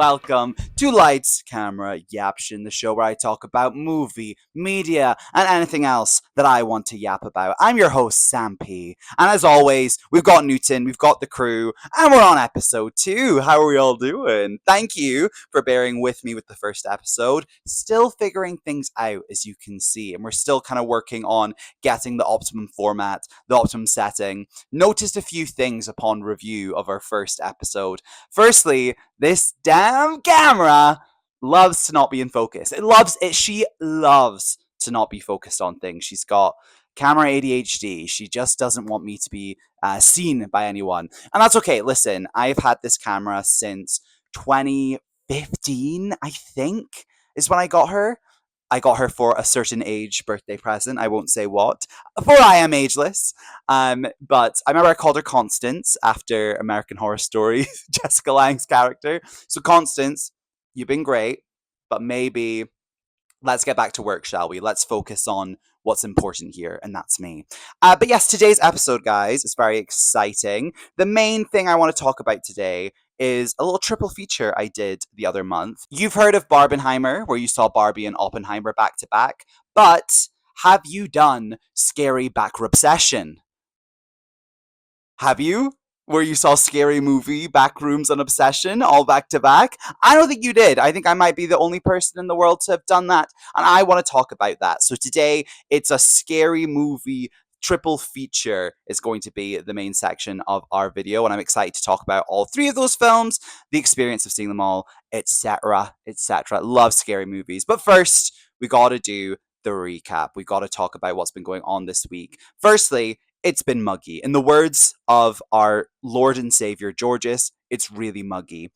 welcome to Lights, Camera, Yaption, the show where I talk about movie, media, and anything else that I want to yap about. I'm your host, Samp, and as always, we've got Newton, we've got the crew, and we're on episode 2. How are we all doing? Thank you for bearing with me with the first episode. Still figuring things out, as you can see, and we're still kind of working on getting the optimum format, the optimum setting. Noticed a few things upon review of our first episode. Firstly, this damn camera loves to not be in focus. She loves to not be focused on things. She's got camera ADHD. She just doesn't want me to be seen by anyone. And that's okay. Listen, I've had this camera since 2015, I think, is when I got her. I got her for a certain age birthday present. I won't say what, for I am ageless. But I remember I called her Constance after American Horror Story, Jessica Lange's character. So Constance, you've been great, but maybe let's get back to work, shall we? Let's focus on what's important here, and that's me. But yes, today's episode, guys, is very exciting. The main thing I want to talk about today is a little triple feature I did the other month. You've heard of Barbenheimer, where you saw Barbie and Oppenheimer back to back, but have you done Scary Backrobsession? Have you? Where you saw Scary Movie, Backrooms, and Obsession all back to back? I don't think you did. I think I might be the only person in the world to have done that, and I want to talk about that. So today, it's a Scary Movie triple feature is going to be the main section of our video, and I'm excited to talk about all 3 of those films, the experience of seeing them all, etc., etc. Love scary movies. But first, we gotta do the recap. We gotta talk about what's been going on this week. Firstly, it's been muggy. In the words of our Lord and Savior Georges, it's really muggy.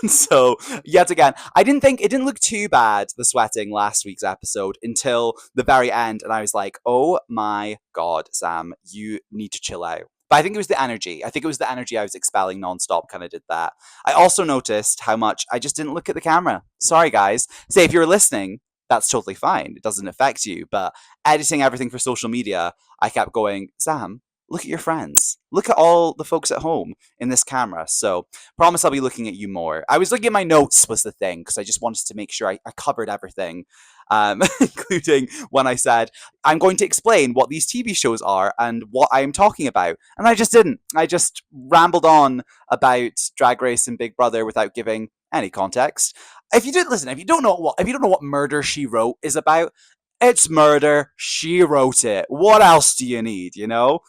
So yet again, I didn't think it didn't look too bad, the sweating last week's episode, until the very end, and I was like, oh my god, Sam, you need to chill out. But I think it was the energy. I think it was the energy I was expelling nonstop kind of did that. I also noticed how much I just didn't look at the camera. Sorry, guys. Say if you're listening, that's totally fine. It doesn't affect you. But editing everything for social media, I kept going, Sam, look at your friends. Look at all the folks at home in this camera. So promise I'll be looking at you more. I was looking at my notes was the thing, because I just wanted to make sure I covered everything, including when I said, I'm going to explain what these TV shows are and what I'm talking about. And I just didn't. I just rambled on about Drag Race and Big Brother without giving any context. If you don't know what Murder, She Wrote is about, it's murder. She wrote it. What else do you need, you know?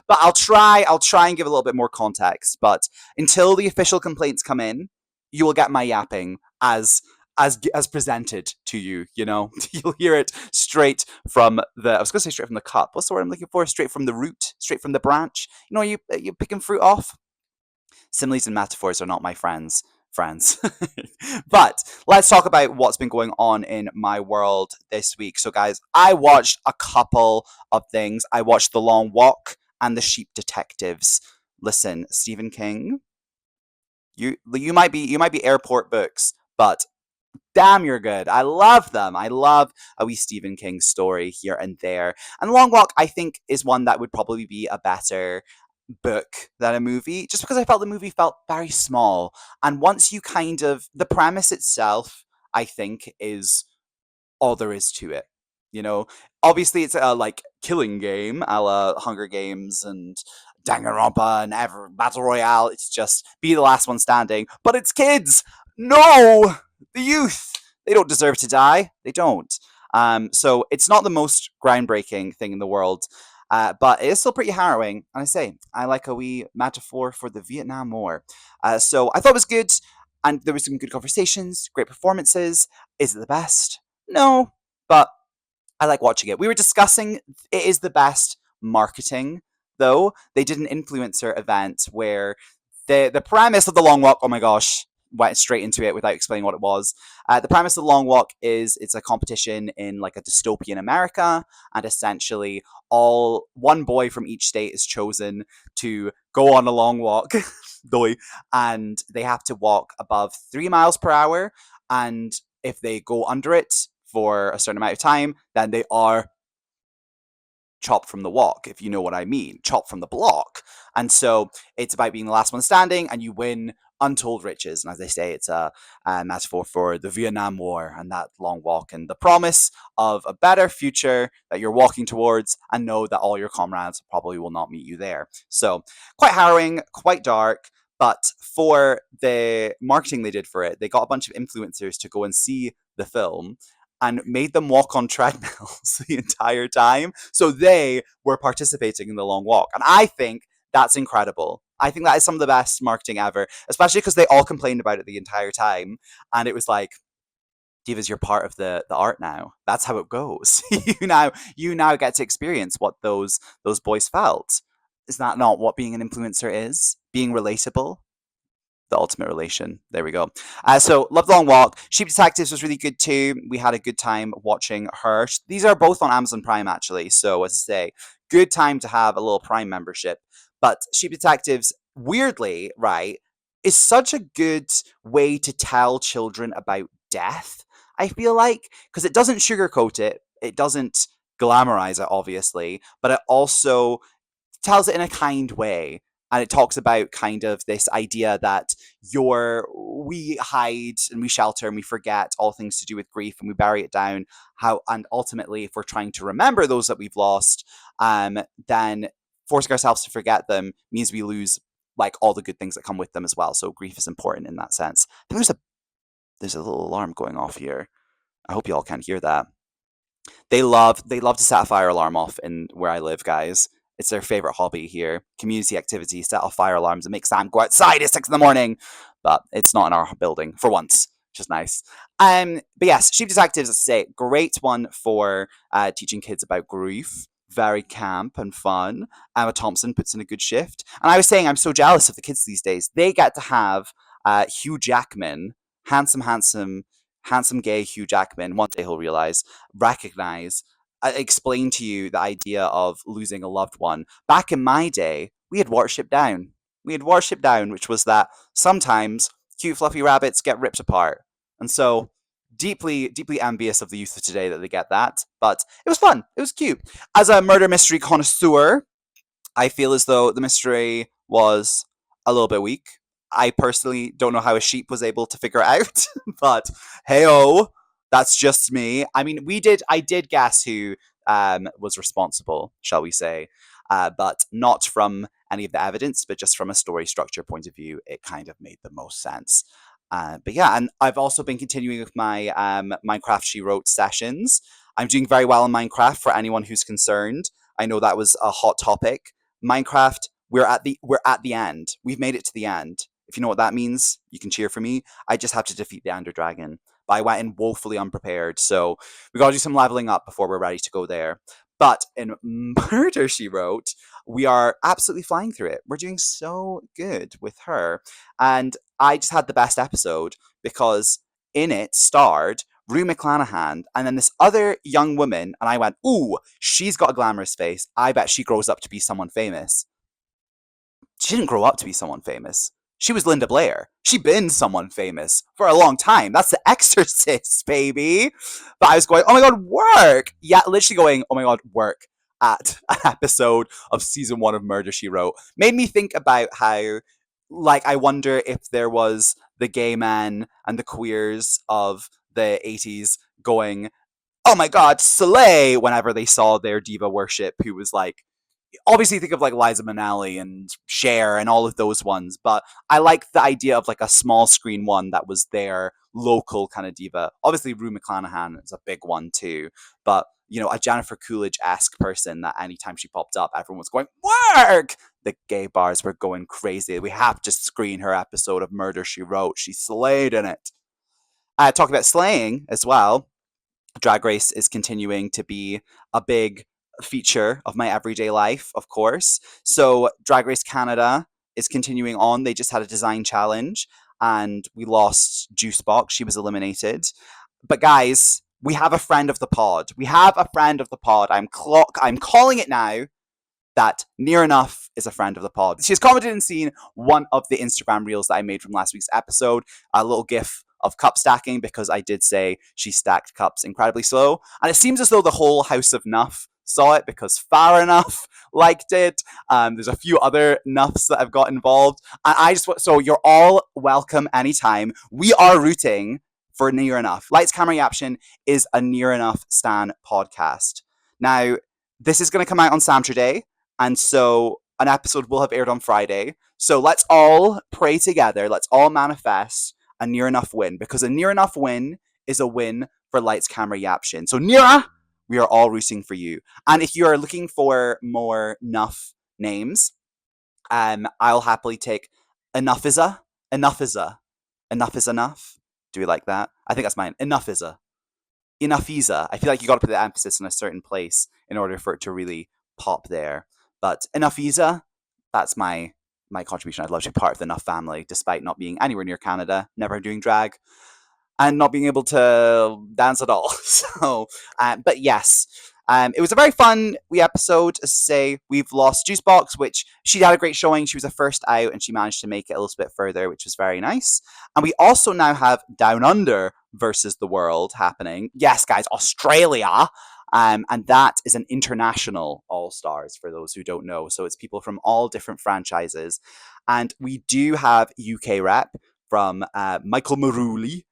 But I'll try and give a little bit more context. But until the official complaints come in, you will get my yapping as presented to you, you know? You'll hear it straight from I was going to say straight from the cup. What's the word I'm looking for? Straight from the root, straight from the branch. You know, you picking fruit off? Similes and metaphors are not my friends. But let's talk about what's been going on in my world this week. So guys, I watched a couple of things. I watched The Long Walk and The Sheep Detectives. Listen, Stephen King, you might be airport books, but damn, you're good. I love them. I love a wee Stephen King story here and there. And Long Walk, I think, is one that would probably be a better book than a movie, just because I felt the movie felt very small. And once you the premise itself, I think, is all there is to it. You know, obviously it's a like killing game, a la Hunger Games and Danganronpa and ever Battle Royale. It's just be the last one standing. But it's kids. No, the youth. They don't deserve to die. They don't. So it's not the most groundbreaking thing in the world. But it is still pretty harrowing. And I say, I like a wee metaphor for the Vietnam War. So I thought it was good. And there was some good conversations, great performances. Is it the best? No. But I like watching it. We were discussing it is the best marketing, though. They did an influencer event where the premise of The Long Walk, oh my gosh, went straight into it without explaining what it was. The premise of The Long Walk is it's a competition in like a dystopian America, and essentially one boy from each state is chosen to go on a long walk, and they have to walk above 3 miles per hour, and if they go under it for a certain amount of time, then they are chopped from the walk, if you know what I mean, chopped from the block. And so it's about being the last one standing, and you win untold riches. And as they say, it's a metaphor for the Vietnam War and that long walk and the promise of a better future that you're walking towards, and know that all your comrades probably will not meet you there. So quite harrowing, quite dark. But for the marketing they did for it, they got a bunch of influencers to go and see the film and made them walk on treadmills the entire time. So they were participating in the long walk. And I think that's incredible. I think that is some of the best marketing ever, especially because they all complained about it the entire time. And it was like, Divas, you're part of the art now. That's how it goes. You now get to experience what those boys felt. Is that not what being an influencer is? Being relatable, the ultimate relation. There we go. So Love the Long Walk. Sheep Detectives was really good too. We had a good time watching her. These are both on Amazon Prime actually. So as I say, good time to have a little Prime membership. But Sheep Detectives, weirdly, right, is such a good way to tell children about death. I feel like, because it doesn't sugarcoat it. It doesn't glamorize it, obviously, but it also tells it in a kind way. And it talks about kind of this idea that we hide and we shelter and we forget all things to do with grief and we bury it down. And ultimately, if we're trying to remember those that we've lost, then forcing ourselves to forget them means we lose like all the good things that come with them as well. So grief is important in that sense. I think there's a little alarm going off here. I hope you all can hear that. They love to set a fire alarm off in where I live, guys. It's their favorite hobby here. Community activity, set off fire alarms and make Sam go outside at 6 in the morning. But it's not in our building for once, which is nice. But yes, Sheep Detectives, as I say, great one for teaching kids about grief. Very camp and fun. Emma Thompson puts in a good shift. And I was saying, I'm so jealous of the kids these days. They get to have Hugh Jackman, handsome gay Hugh Jackman. One day he'll recognize, explain to you the idea of losing a loved one. Back in my day, we had Watership Down. Which was that sometimes cute fluffy rabbits get ripped apart. And so deeply, deeply envious of the youth of today that they get that. But it was fun. It was cute. As a murder mystery connoisseur, I feel as though the mystery was a little bit weak. I personally don't know how a sheep was able to figure it out, but hey, that's just me. I mean, I did guess who was responsible, shall we say, but not from any of the evidence, but just from a story structure point of view, it kind of made the most sense. But yeah, and I've also been continuing with my Minecraft She Wrote sessions. I'm doing very well in Minecraft for anyone who's concerned. I know that was a hot topic. Minecraft, we're at the end. We've made it to the end. If you know what that means, you can cheer for me. I just have to defeat the Ender Dragon. But I went in woefully unprepared, so we gotta do some leveling up before we're ready to go there. But in Murder She Wrote, we are absolutely flying through it. We're doing so good with her. And I just had the best episode because in it starred Rue McClanahan and then this other young woman. And I went, ooh, she's got a glamorous face. I bet she grows up to be someone famous. She didn't grow up to be someone famous. She was Linda Blair. She been someone famous for a long time. That's The Exorcist, baby. But I was going, oh my god, work! Yeah, literally going, oh my god, work at an episode of season 1 of Murder, She Wrote. Made me think about how, like, I wonder if there was the gay men and the queers of the 80s going, oh my god, slay, whenever they saw their diva worship, who was like, obviously think of like Liza Minnelli and Cher and all of those ones, but I like the idea of like a small screen one that was their local kind of diva. Obviously, Rue McClanahan is a big one too, but you know, a Jennifer Coolidge-esque person that anytime she popped up, everyone was going, work! The gay bars were going crazy. We have to screen her episode of Murder, She Wrote. She slayed in it. Talk about slaying as well. Drag Race is continuing to be a big feature of my everyday life, of course. So, Drag Race Canada is continuing on. They just had a design challenge and we lost Juicebox. She was eliminated. But, guys, we have a friend of the pod. We have a friend of the pod. I'm calling it now that Near Enough is a friend of the pod. She's commented and seen one of the Instagram reels that I made from last week's episode, a little gif of cup stacking, because I did say she stacked cups incredibly slow. And it seems as though the whole House of Nuff saw it because Far Enough liked it. There's a few other nuffs that have got involved. And I just so you're all welcome anytime. We are rooting for Near Enough. Lights, Camera, Yaption is a Near Enough Stan podcast. Now, this is going to come out on Saturday, and so an episode will have aired on Friday. So let's all pray together. Let's all manifest a Near Enough win, because a Near Enough win is a win for Lights, Camera, Yaption. So Nira, we are all rooting for you. And if you are looking for more Nuff names, I'll happily take Enough is a, Enough is a, Enough is enough. Do we like that? I think that's mine. Enough is a, Enough is a. I feel like you got to put the emphasis in a certain place in order for it to really pop there. But Enough is a, that's my contribution. I'd love to be part of the Enough family, despite not being anywhere near Canada, never doing drag, and not being able to dance at all. So, but yes, it was a very fun wee episode. As I say, we've lost Juicebox, which she had a great showing. She was the first out, and she managed to make it a little bit further, which was very nice. And we also now have Down Under versus the World happening. Yes, guys, Australia. And that is an international All Stars for those who don't know. So it's people from all different franchises. And we do have UK rep from Michael Maruli,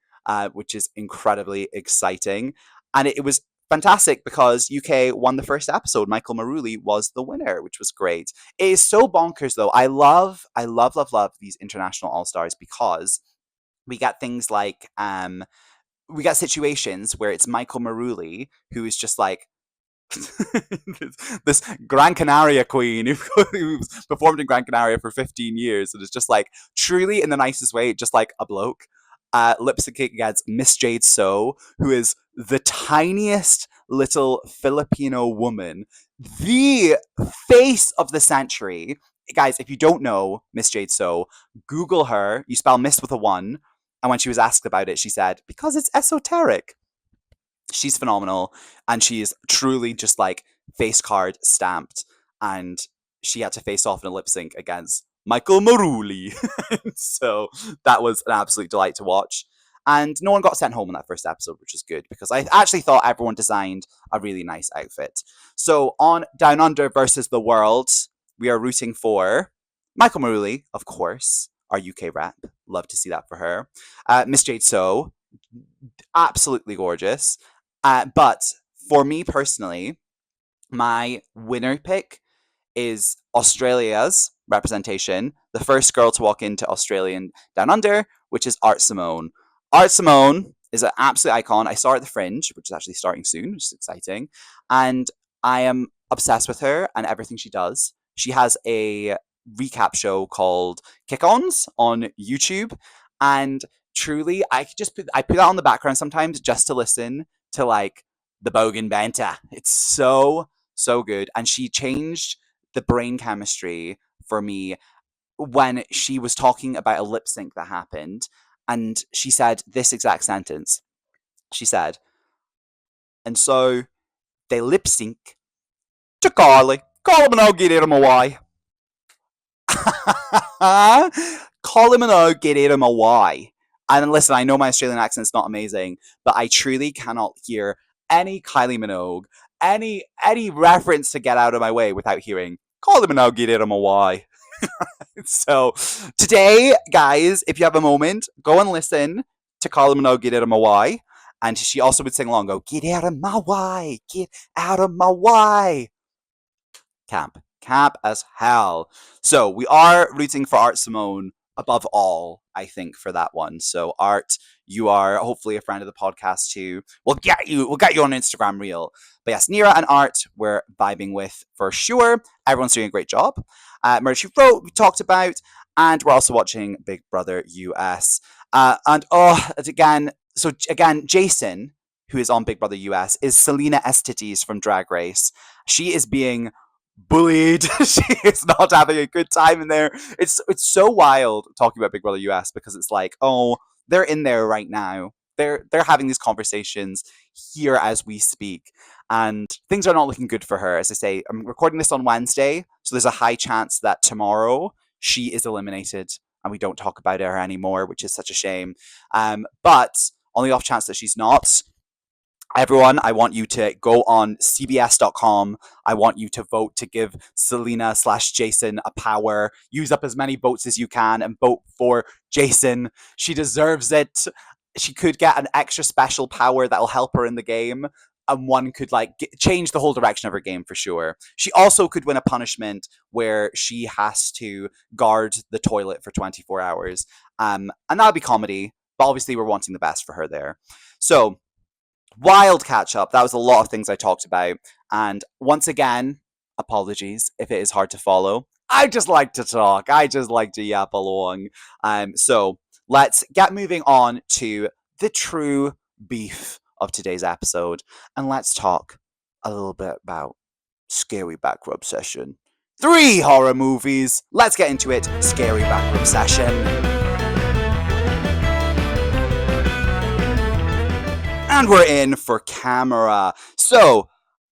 which is incredibly exciting. And it was fantastic because UK won the first episode. Michael Maruli was the winner, which was great. It is so bonkers, though. I love these international All Stars because we get things like we got situations where it's Michael Maruli who is just like this Gran Canaria queen who's performed in Gran Canaria for 15 years and is just like truly in the nicest way, just like a bloke. Lip syncing against Miss Jade So, who is the tiniest little Filipino woman, the face of the century. Guys, if you don't know Miss Jade So, Google her. You spell Miss with a 1. And when she was asked about it, she said, because it's esoteric. She's phenomenal. And she is truly just like face card stamped. And she had to face off in a lip sync against Michael Maruli. So that was an absolute delight to watch. And no one got sent home in that first episode, which was good because I actually thought everyone designed a really nice outfit. So on Down Under versus the World, we are rooting for Michael Maruli, of course, our UK rep. Love to see that for her. Miss Jade So, absolutely gorgeous. But for me personally, my winner pick is Australia's representation, the first girl to walk into Australian Down Under, which is Art Simone. Art Simone is an absolute icon. I saw her at the Fringe, which is actually starting soon, which is exciting. And I am obsessed with her and everything she does. She has a recap show called Kick-Ons on YouTube. And truly, I put that on the background sometimes just to listen to like the Bogan Banter. It's so good. And she changed the brain chemistry for me when she was talking about a lip sync that happened. And she said this exact sentence. She said, and so they lip sync to Carly. Call him and I'll get him away. Call him and I'll get him away. And listen, I know my Australian accent's not amazing, but I truly cannot hear any Kylie Minogue, any reference to Get Out of My Way without hearing, call him and I'll get him away. So today, guys, if you have a moment, go and listen to Call him and I'll get him away. And she also would sing along, go, get out of my way, get out of my way. Camp as hell. So we are rooting for Art Simone above all, I think, for that one. So Art, you are hopefully a friend of the podcast too. We'll get you on Instagram reel. But yes, Nira and Art we're vibing with for sure. Everyone's doing a great job. Murder She Wrote, we talked about, and we're also watching Big Brother US. Again, Jason, who is on Big Brother US, is Selena Estites from Drag Race. She is being bullied. She is not having a good time in there. It's so wild talking about Big Brother US because it's like, oh, they're in there right now. They're having these conversations here as we speak, and things are not looking good for her. As I say, I'm recording this on Wednesday, so there's a high chance that tomorrow she is eliminated and we don't talk about her anymore, which is such a shame. But on the off chance that she's not, Everyone, I want you to go on CBS.com. I want you to vote to give Selena slash Jason a power. Use up as many votes as you can and vote for Jason. She deserves it. She could get an extra special power that'll help her in the game. And one could change the whole direction of her game for sure. She also could win a punishment where she has to guard the toilet for 24 hours. And that would be comedy. But obviously, we're wanting the best for her there. So, wild catch up. That was a lot of things I talked about. And once again, apologies if it is hard to follow. I just like to talk. I just like to yap along. So let's get moving on to the true beef of today's episode. And let's talk a little bit about Scary Backrobsession. 3 horror movies. Let's get into it. Scary Backrobsession. And we're in for camera. So,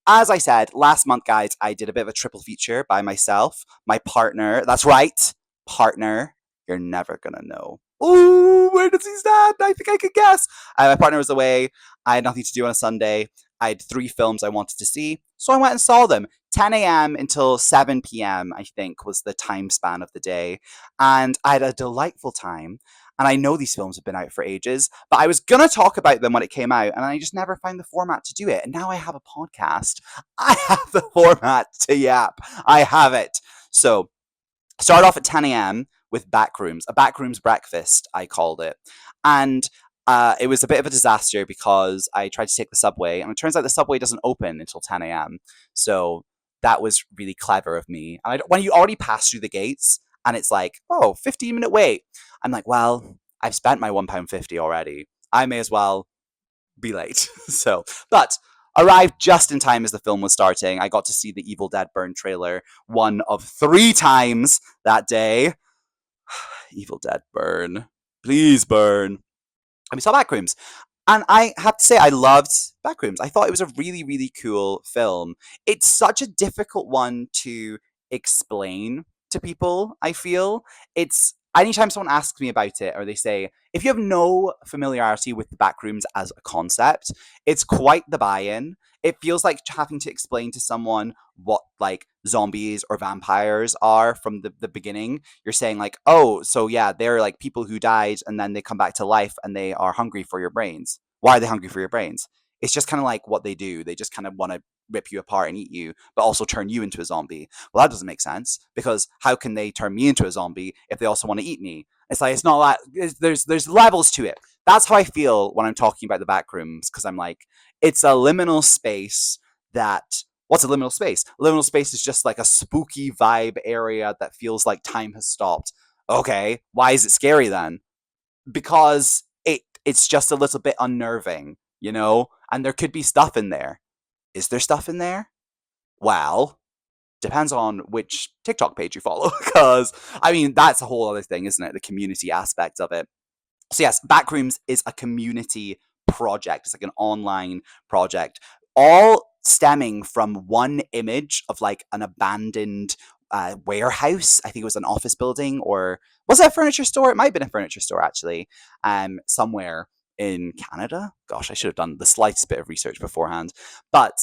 as I said, last month, guys, I did a bit of a triple feature by myself. My partner, that's right, partner, you're never gonna know. Ooh, where does he stand? I think I could guess. My partner was away. I had nothing to do on a Sunday. I had 3 films I wanted to see, so I went and saw them. 10 a.m. until 7 p.m., I think, was the time span of the day. And I had a delightful time. And I know these films have been out for ages, but I was going to talk about them when it came out, and I just never found the format to do it. And now I have a podcast. I have the format to yap. I have it. So, start off at 10 a.m. with Backrooms, a Backrooms breakfast, I called it. And it was a bit of a disaster because I tried to take the subway, and it turns out the subway doesn't open until 10 a.m. So that was really clever of me. And when you already pass through the gates, and it's like, oh, 15-minute wait, I'm like, well, I've spent my £1.50 already. I may as well be late. So, but arrived just in time as the film was starting. I got to see the Evil Dead Burn trailer 1 of 3 times that day. Evil Dead Burn. Please burn. And we saw Backrooms. And I have to say, I loved Backrooms. I thought it was a really, really cool film. It's such a difficult one to explain to people, I feel. It's anytime someone asks me about it, or they say, if you have no familiarity with the Backrooms as a concept, it's quite the buy-in. It feels like having to explain to someone what zombies or vampires are from the beginning. You're saying oh, so yeah, they're people who died and then they come back to life and they are hungry for your brains. Why are they hungry for your brains? It's just kind of like what they do. They just kind of want to rip you apart and eat you, but also turn you into a zombie. Well, that doesn't make sense, because how can they turn me into a zombie if they also want to eat me? It's not that. There's levels to it. That's how I feel when I'm talking about the Backrooms, because I'm like, it's a liminal space that. What's a liminal space? Liminal space is just like a spooky vibe area that feels like time has stopped. Okay, why is it scary then? Because it's just a little bit unnerving, And there could be stuff in there. Is there stuff in there? Well, depends on which TikTok page you follow, because I mean that's a whole other thing, isn't it? The community aspect of it. So yes, Backrooms is a community project. It's like an online project, all stemming from one image of an abandoned warehouse. I think it was an office building, or was it a furniture store? It might have been a furniture store actually, somewhere in Canada. Gosh, I should have done the slightest bit of research beforehand. But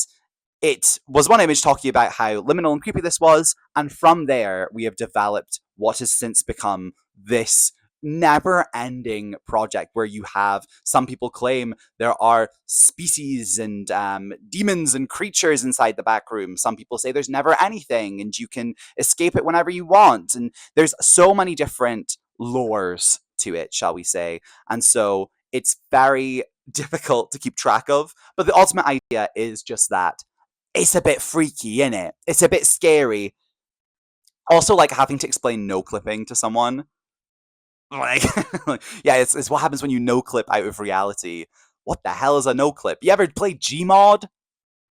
it was one image talking about how liminal and creepy this was, and from there we have developed what has since become this never-ending project where you have some people claim there are species and demons and creatures inside the back room. Some people say there's never anything and you can escape it whenever you want. And there's so many different lores to it, shall we say. And so it's very difficult to keep track of. But the ultimate idea is just that. It's a bit freaky, innit? It's a bit scary. Also, having to explain no clipping to someone. Like, yeah, it's what happens when you no clip out of reality. What the hell is a no clip? You ever played Gmod?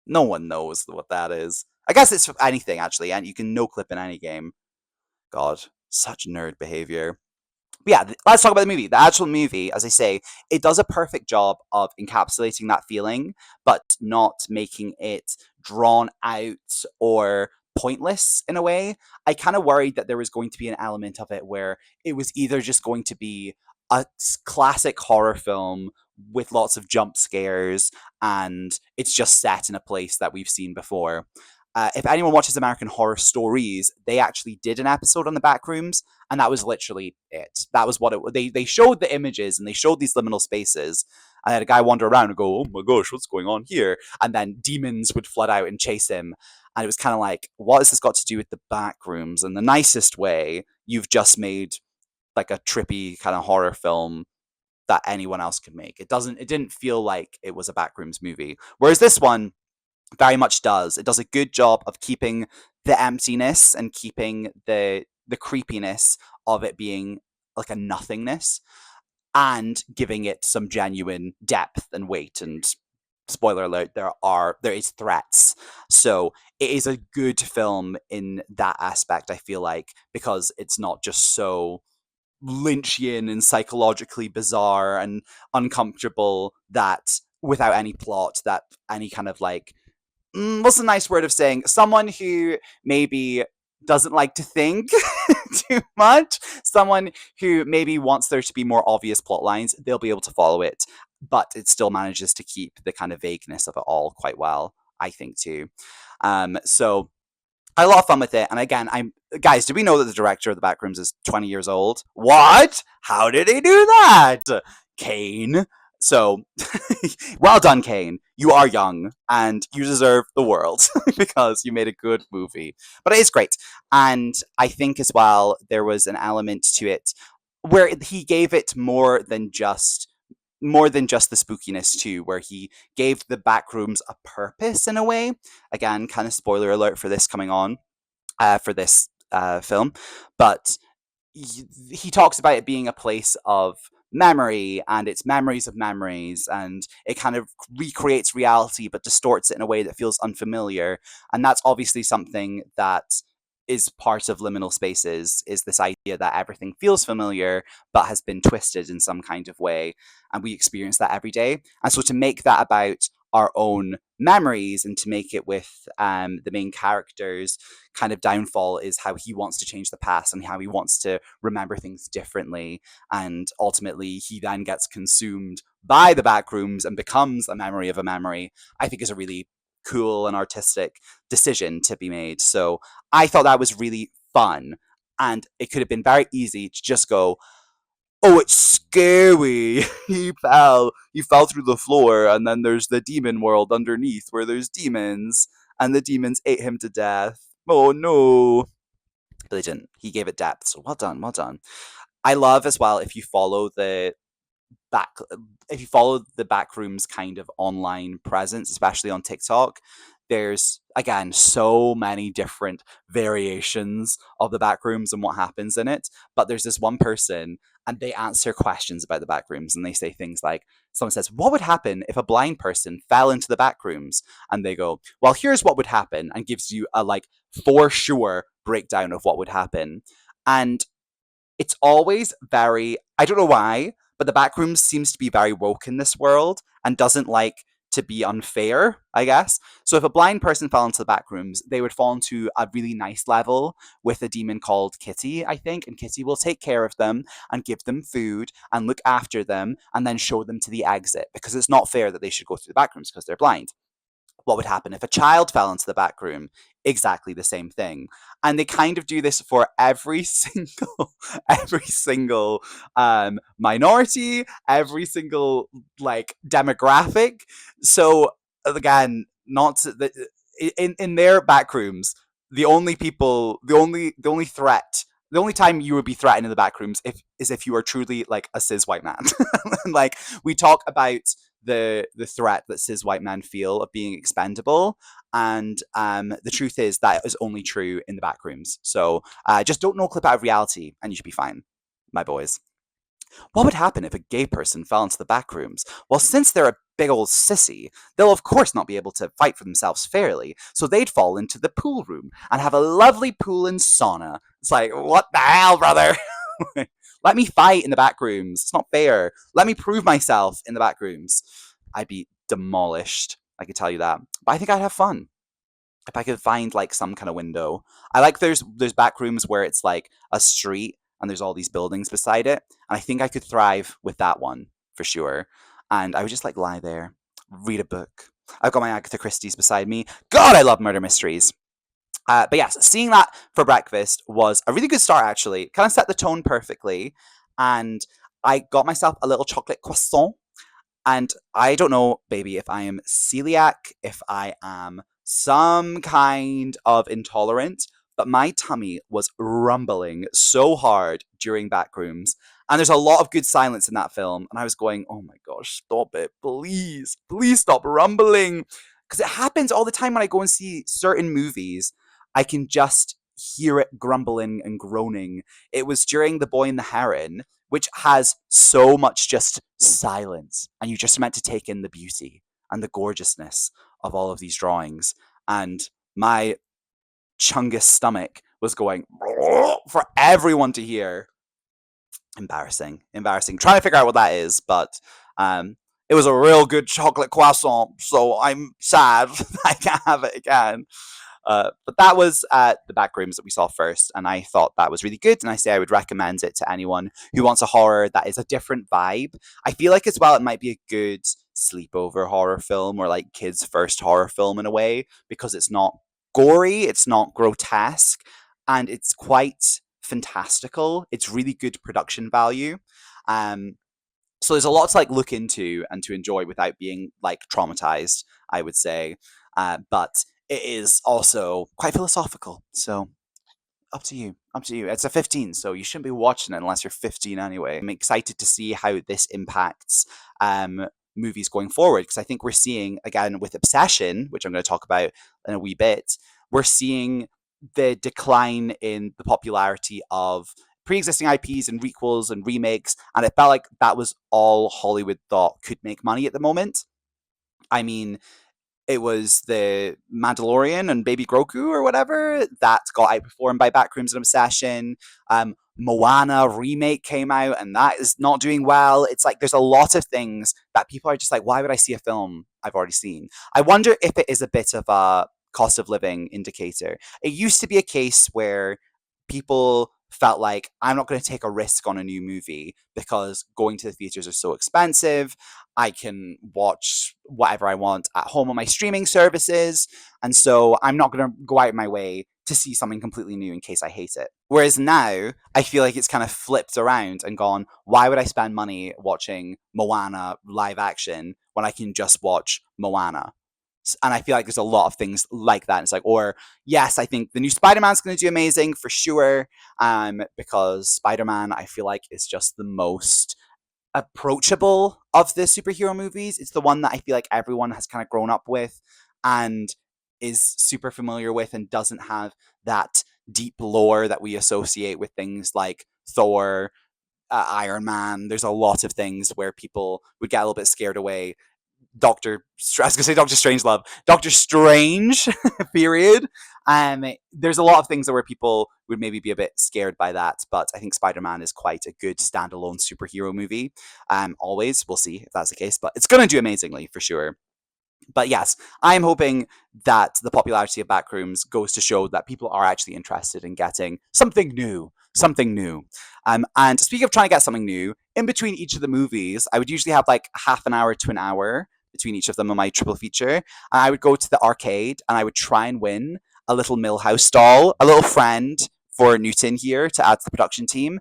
No one knows what that is. I guess it's for anything, actually, and you can no clip in any game. God, such nerd behavior. But yeah, let's talk about the movie. The actual movie, as I say, it does a perfect job of encapsulating that feeling, but not making it drawn out or pointless in a way. I kind of worried that there was going to be an element of it where it was either just going to be a classic horror film with lots of jump scares, and it's just set in a place that we've seen before. If anyone watches American Horror Stories, they actually did an episode on the Backrooms, and that was literally it. That was what it. They showed the images and they showed these liminal spaces. I had a guy wander around and go, "Oh my gosh, what's going on here?" And then demons would flood out and chase him, and it was kind of like, what has this got to do with the Backrooms? In the nicest way, you've just made like a trippy kind of horror film that anyone else could make. It didn't feel like it was a Backrooms movie. Whereas this one very much does. It does a good job of keeping the emptiness and keeping the creepiness of it being like a nothingness, and giving it some genuine depth and weight. And spoiler alert, there is threats. So it is a good film in that aspect, I feel like, because it's not just so Lynchian and psychologically bizarre and uncomfortable that without any plot, that any kind of like, what's a nice word of saying, someone who maybe doesn't like to think too much, someone who maybe wants there to be more obvious plot lines, they'll be able to follow it, but it still manages to keep the kind of vagueness of it all quite well, I think, too. So I had a lot of fun with it. And again, I'm guys, do we know that the director of the Backrooms is 20 years old? What? How did he do that? Kane. So, well done, Kane. You are young and you deserve the world because you made a good movie. But it is great. And I think as well, there was an element to it where he gave it more than just the spookiness too, where he gave the Backrooms a purpose in a way. Again, kind of spoiler alert for this coming on, for this film, but he talks about it being a place of memory, and it's memories of memories, and it kind of recreates reality but distorts it in a way that feels unfamiliar. And that's obviously something that is part of liminal spaces, is this idea that everything feels familiar but has been twisted in some kind of way, and we experience that every day. And so to make that about our own memories, and to make it with the main character's kind of downfall, is how he wants to change the past and how he wants to remember things differently. And ultimately, he then gets consumed by the Backrooms and becomes a memory of a memory, I think is a really cool and artistic decision to be made. So I thought that was really fun. And it could have been very easy to just go, "Oh, it's scary. He fell through the floor, and then there's the demon world underneath where there's demons, and the demons ate him to death. Oh no." But they didn't. He gave it depth. So well done, well done. I love as well, back if you follow the Backrooms kind of online presence, especially on TikTok, there's again so many different variations of the Backrooms and what happens in it. But there's this one person, and they answer questions about the Backrooms, and they say things like, someone says, "What would happen if a blind person fell into the Backrooms?" And they go, "Well, here's what would happen," and gives you a like for sure breakdown of what would happen. And it's always very, I don't know why, but the Backrooms seems to be very woke in this world and doesn't like to be unfair, I guess. So if a blind person fell into the Backrooms, they would fall into a really nice level with a demon called Kitty, I think, and Kitty will take care of them and give them food and look after them and then show them to the exit, because it's not fair that they should go through the Backrooms because they're blind. What would happen if a child fell into the back room? Exactly the same thing. And they kind of do this for every single every single minority, every single like demographic. So again, not the, in their back rooms, the only threat, the only time you would be threatened in the back rooms if you are truly like a cis white man. Like we talk about the threat that cis white men feel of being expendable, and the truth is that is only true in the back rooms. So just don't no clip out of reality, and you should be fine, my boys. What would happen if a gay person fell into the back rooms? Well, since they're a big old sissy, they'll of course not be able to fight for themselves fairly, so they'd fall into the pool room and have a lovely pool and sauna. It's like, what the hell, brother? Let me fight in the back rooms. It's not fair. Let me prove myself in the back rooms. I'd be demolished, I can tell you that. But I think I'd have fun if I could find like some kind of window. I like there's back rooms where it's like a street and there's all these buildings beside it, and I think I could thrive with that one for sure. and I would just like lie there, read a book. I've got my Agatha Christie's beside me. God, I love murder mysteries. But yes, seeing that for breakfast was a really good start, actually. Kind of set the tone perfectly. And I got myself a little chocolate croissant. And I don't know, baby, if I am celiac, if I am some kind of intolerant, but my tummy was rumbling so hard during Backrooms. And there's a lot of good silence in that film. And I was going, oh my gosh, stop it. Please, please stop rumbling. Because it happens all the time when I go and see certain movies. I can just hear it grumbling and groaning. It was during The Boy and the Heron, which has so much just silence, and you just meant to take in the beauty and the gorgeousness of all of these drawings. And my chungus stomach was going for everyone to hear. Embarrassing, embarrassing. Trying to figure out what that is, but it was a real good chocolate croissant, so I'm sad I can't have it again. But that was the Backrooms that we saw first, and I thought that was really good. And I say I would recommend it to anyone who wants a horror that is a different vibe. I feel like as well it might be a good sleepover horror film or like kids' first horror film in a way because it's not gory, it's not grotesque, and it's quite fantastical. It's really good production value. Um, so there's a lot to like look into and to enjoy without being like traumatized, I would say. But it is also quite philosophical. So up to you. Up to you. It's a 15, so you shouldn't be watching it unless you're 15 anyway. I'm excited to see how this impacts movies going forward because I think we're seeing, again, with Obsession, which I'm going to talk about in a wee bit, we're seeing the decline in the popularity of pre-existing IPs and requels and remakes, and it felt like that was all Hollywood thought could make money at the moment. I mean, it was the Mandalorian and Baby Grogu or whatever that got outperformed by Backrooms and Obsession. Moana remake came out and that is not doing well. It's like there's a lot of things that people are just like, why would I see a film I've already seen? I wonder if it is a bit of a cost of living indicator. It used to be a case where people felt like I'm not going to take a risk on a new movie because going to the theaters is so expensive. I can watch whatever I want at home on my streaming services. And so I'm not going to go out of my way to see something completely new in case I hate it. Whereas now, I feel like it's kind of flipped around and gone, why would I spend money watching Moana live action when I can just watch Moana? And I feel like there's a lot of things like that. It's like, or yes, I think the new Spider-Man's going to do amazing for sure, because Spider-Man, I feel like, is just the most approachable of the superhero movies. It's the one that I feel like everyone has kind of grown up with and is super familiar with and doesn't have that deep lore that we associate with things like Thor, Iron Man. There's a lot of things where people would get a little bit scared away. I was gonna say Doctor Strangelove, Doctor Strange, period. There's a lot of things where people would maybe be a bit scared by that, but I think Spider-Man is quite a good standalone superhero movie. Always, we'll see if that's the case, but it's gonna do amazingly for sure. But yes, I'm hoping that the popularity of Backrooms goes to show that people are actually interested in getting something new. Something new. And speaking of trying to get something new, in between each of the movies, I would usually have like half an hour to an hour between each of them on my triple feature. And I would go to the arcade and I would try and win a little Millhouse doll, a little friend for Newton here to add to the production team.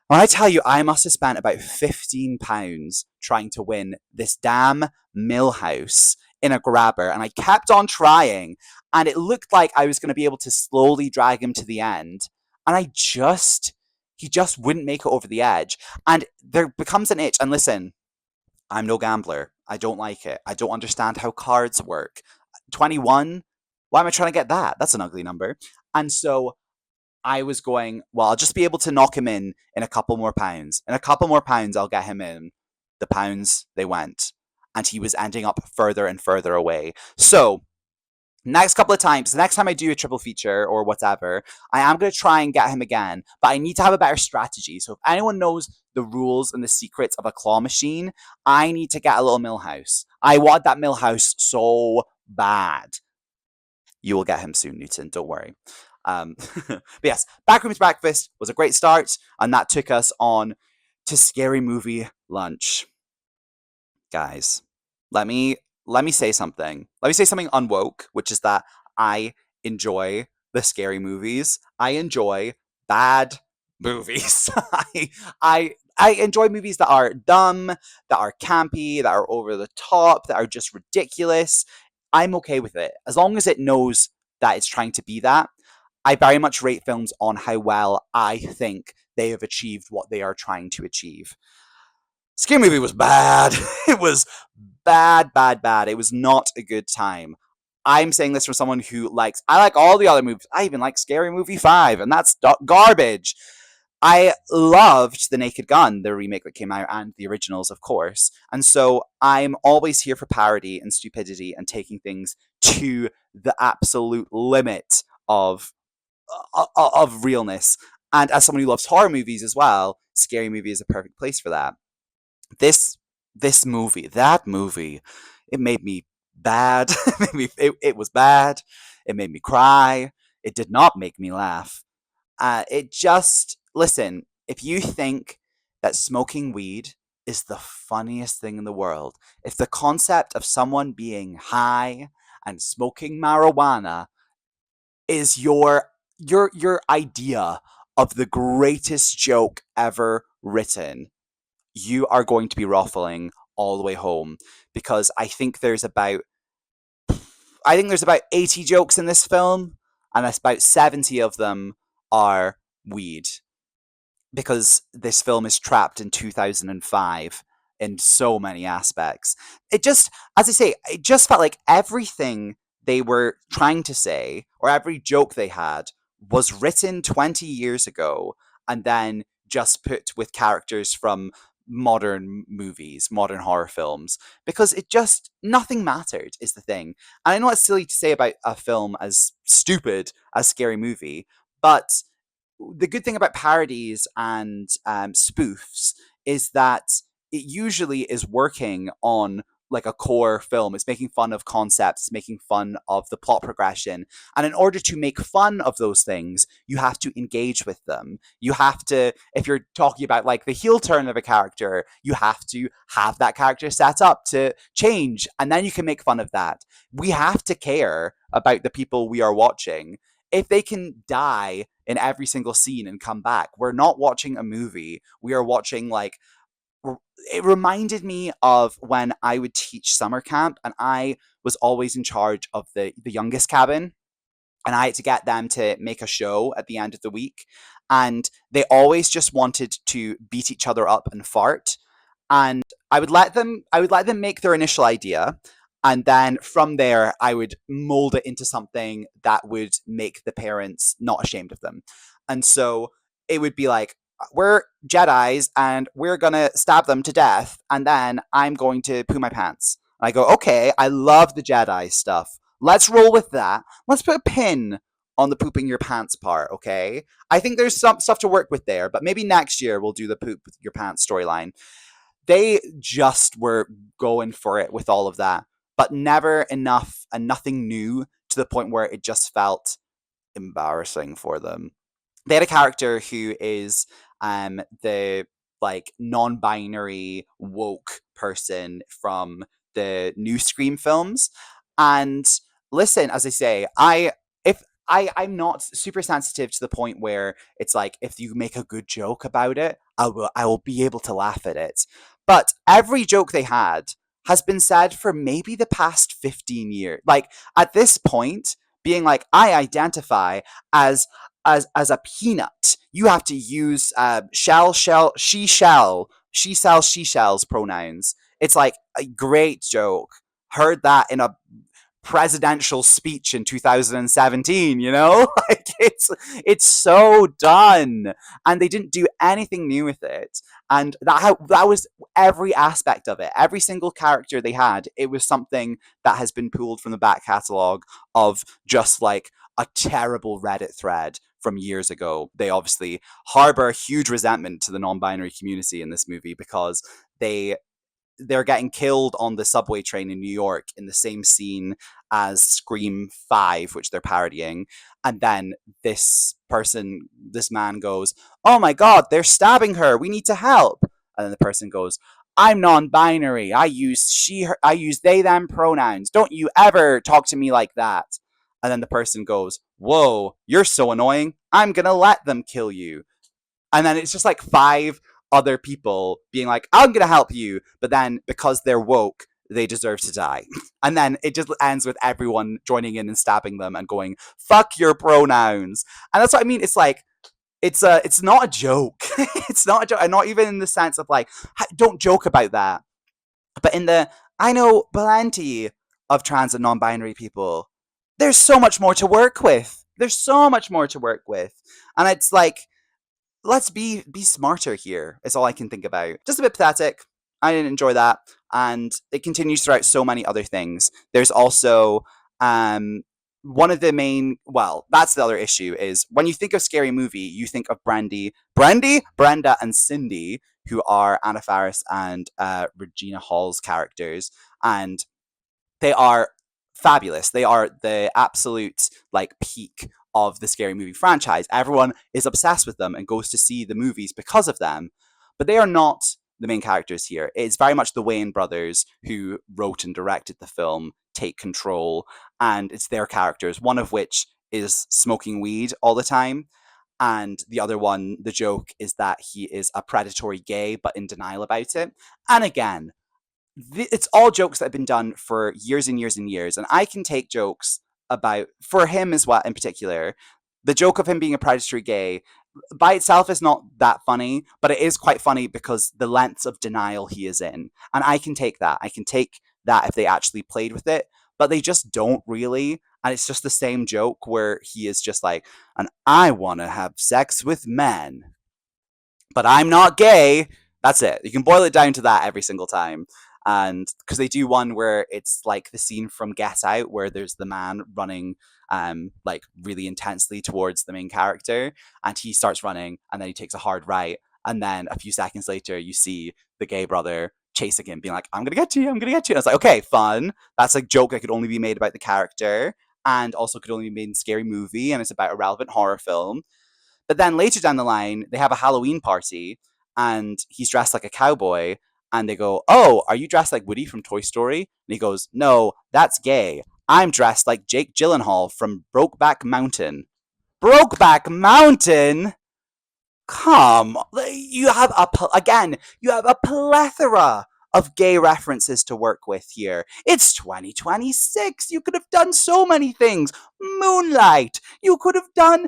When I tell you, I must have spent about £15 trying to win this damn Millhouse in a grabber, and I kept on trying, and it looked like I was going to be able to slowly drag him to the end, and he just wouldn't make it over the edge, and there becomes an itch. And listen, I'm no gambler. I don't like it. I don't understand how cards work. 21? Why am I trying to get that? That's an ugly number. And so I was going, well, I'll just be able to knock him in a couple more pounds. In a couple more pounds, I'll get him in. The pounds, they went. And he was ending up further and further away. So, next couple of times, the next time I do a triple feature or whatever, I am going to try and get him again. But I need to have a better strategy. So, if anyone knows the rules and the secrets of a claw machine, I need to get a little Millhouse. I want that Millhouse so bad. You will get him soon, Newton. Don't worry. But yes, Backrooms Breakfast was a great start, and that took us on to Scary Movie Lunch. Guys, let me let me say something. Let me say something unwoke, which is that I enjoy the scary movies. I enjoy bad movies. I enjoy movies that are dumb, that are campy, that are over the top, that are just ridiculous. I'm okay with it as long as it knows that it's trying to be that. I very much rate films on how well I think they have achieved what they are trying to achieve. Scary Movie was bad. It was bad, bad, bad. It was not a good time. I'm saying this from someone who likes. I like all the other movies. I even like Scary Movie 5, and that's garbage. I loved The Naked Gun, the remake that came out, and the originals, of course. And so I'm always here for parody and stupidity and taking things to the absolute limit of realness. And as someone who loves horror movies as well, Scary Movie is a perfect place for that. This this movie, that movie, it made me bad. It was bad. It made me cry. It did not make me laugh. It just listen. If you think that smoking weed is the funniest thing in the world, if the concept of someone being high and smoking marijuana is your idea of the greatest joke ever written, you are going to be ruffling all the way home because I think there's about 80 jokes in this film and that's about 70 of them are weed because this film is trapped in 2005 in so many aspects. It just, as I say, it just felt like everything they were trying to say or every joke they had was written 20 years ago and then just put with characters from modern movies, modern horror films, because it just, nothing mattered, is the thing. And I know it's silly to say about a film as stupid as Scary Movie, but the good thing about parodies and spoofs is that it usually is working on like a core film. It's making fun of concepts, it's making fun of the plot progression. And in order to make fun of those things, you have to engage with them. You have to, if you're talking about like the heel turn of a character, you have to have that character set up to change. And then you can make fun of that. We have to care about the people we are watching. If they can die in every single scene and come back, we're not watching a movie. We are watching like it reminded me of when I would teach summer camp and I was always in charge of the youngest cabin and I had to get them to make a show at the end of the week and they always just wanted to beat each other up and fart and I would let them make their initial idea and then from there I would mold it into something that would make the parents not ashamed of them. And so it would be like we're Jedi's and we're gonna stab them to death, and then I'm going to poo my pants. And I go, okay, I love the Jedi stuff. Let's roll with that. Let's put a pin on the pooping your pants part, okay? I think there's some stuff to work with there, but maybe next year we'll do the poop your pants storyline. They just were going for it with all of that, but never enough and nothing new to the point where it just felt embarrassing for them. They had a character who is the like non-binary woke person from the new Scream films. And listen, as I say, I'm not super sensitive to the point where it's like if you make a good joke about it, I will be able to laugh at it. But every joke they had has been said for maybe the past 15 years. Like at this point, being like, I identify as as a peanut. You have to use she sells she shells pronouns. It's like a great joke. Heard that in a presidential speech in 2017, you know? Like it's so done. And they didn't do anything new with it. And that was every aspect of it. Every single character they had, it was something that has been pulled from the back catalog of just like a terrible Reddit thread from years ago. They obviously harbor huge resentment to the non-binary community in this movie because they they're getting killed on the subway train in New York in the same scene as Scream 5, which they're parodying. And then this man goes, oh my God, they're stabbing her. We need to help. And then the person goes, I'm non-binary. I use she, her, I use they, them pronouns. Don't you ever talk to me like that. And then the person goes, whoa, you're so annoying. I'm going to let them kill you. And then it's just like five other people being like, I'm going to help you. But then because they're woke, they deserve to die. And then it just ends with everyone joining in and stabbing them and going, fuck your pronouns. And that's what I mean. It's like, it's not a joke. It's not a joke. And not even in the sense of like, don't joke about that. But in the, I know plenty of trans and non-binary people. There's so much more to work with. There's so much more to work with. And it's like, let's be smarter here is all I can think about. Just a bit pathetic. I didn't enjoy that. And it continues throughout so many other things. There's also um one of the main, well, that's the other issue is when you think of scary movie, you think of Brenda and Cindy, who are Anna Faris and Regina Hall's characters. And they are fabulous. They are the absolute like peak of the scary movie franchise. Everyone is obsessed with them and goes to see the movies because of them. But they are not the main characters here. It's very much the Wayne brothers who wrote and directed the film take control, and it's their characters, one of which is smoking weed all the time. And the other one, the joke is that he is a predatory gay, but in denial about it. And again, it's all jokes that have been done for years and years and years, and I can take jokes about for him as well in particular. The joke of him being a predatory gay by itself is not that funny, but it is quite funny because the lengths of denial he is in, and I can take that. I can take that if they actually played with it, but they just don't really. And it's just the same joke where he is just like, and I want to have sex with men, but I'm not gay. That's it. You can boil it down to that every single time. And because they do one where it's like the scene from Get Out where there's the man running like really intensely towards the main character, and he starts running and then he takes a hard right, and then a few seconds later you see the gay brother chasing him being like, I'm gonna get you, I'm gonna get you. And it's like, okay, fun. That's a joke that could only be made about the character and also could only be made in a scary movie, and it's about a relevant horror film. But then later down the line, they have a Halloween party and he's dressed like a cowboy. And they go, oh, are you dressed like Woody from Toy Story? And he goes, no, that's gay. I'm dressed like Jake Gyllenhaal from Brokeback Mountain. Brokeback Mountain? Come, you have again, you have a plethora of gay references to work with here. It's 2026. You could have done so many things. Moonlight. You could have done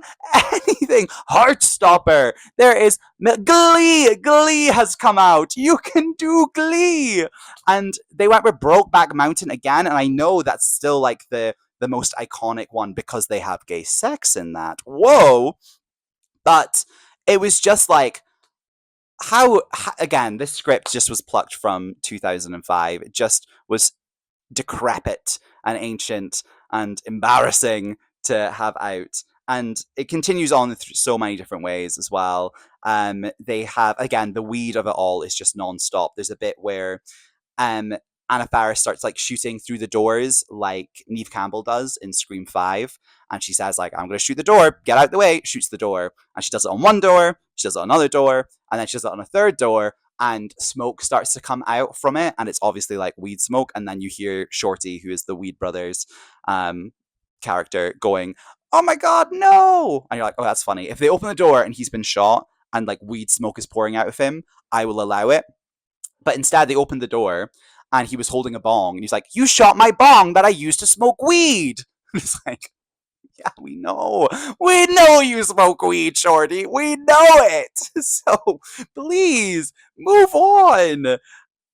anything. Heartstopper. There is Glee. Glee has come out. You can do Glee. And they went with Brokeback Mountain again, and I know that's still like the most iconic one because they have gay sex in that. Whoa. But it was just like how again this script just was plucked from 2005. It just was decrepit and ancient and embarrassing to have out, and it continues on through so many different ways as well. They have, again, the weed of it all is just non-stop. There's a bit where um, Anna Faris starts like shooting through the doors like Neve Campbell does in Scream 5. And she says, like, I'm going to shoot the door, get out the way, shoots the door. And she does it on one door, she does it on another door, and then she does it on a third door. And smoke starts to come out from it. And it's obviously like weed smoke. And then you hear Shorty, who is the Weed Brothers character, going, oh my God, no. And you're like, oh, that's funny. If they open the door and he's been shot and like weed smoke is pouring out of him, I will allow it. But instead, they opened the door and he was holding a bong. And he's like, you shot my bong that I used to smoke weed. It's like, yeah, we know. We know you smoke weed, Shorty. We know it. So please move on.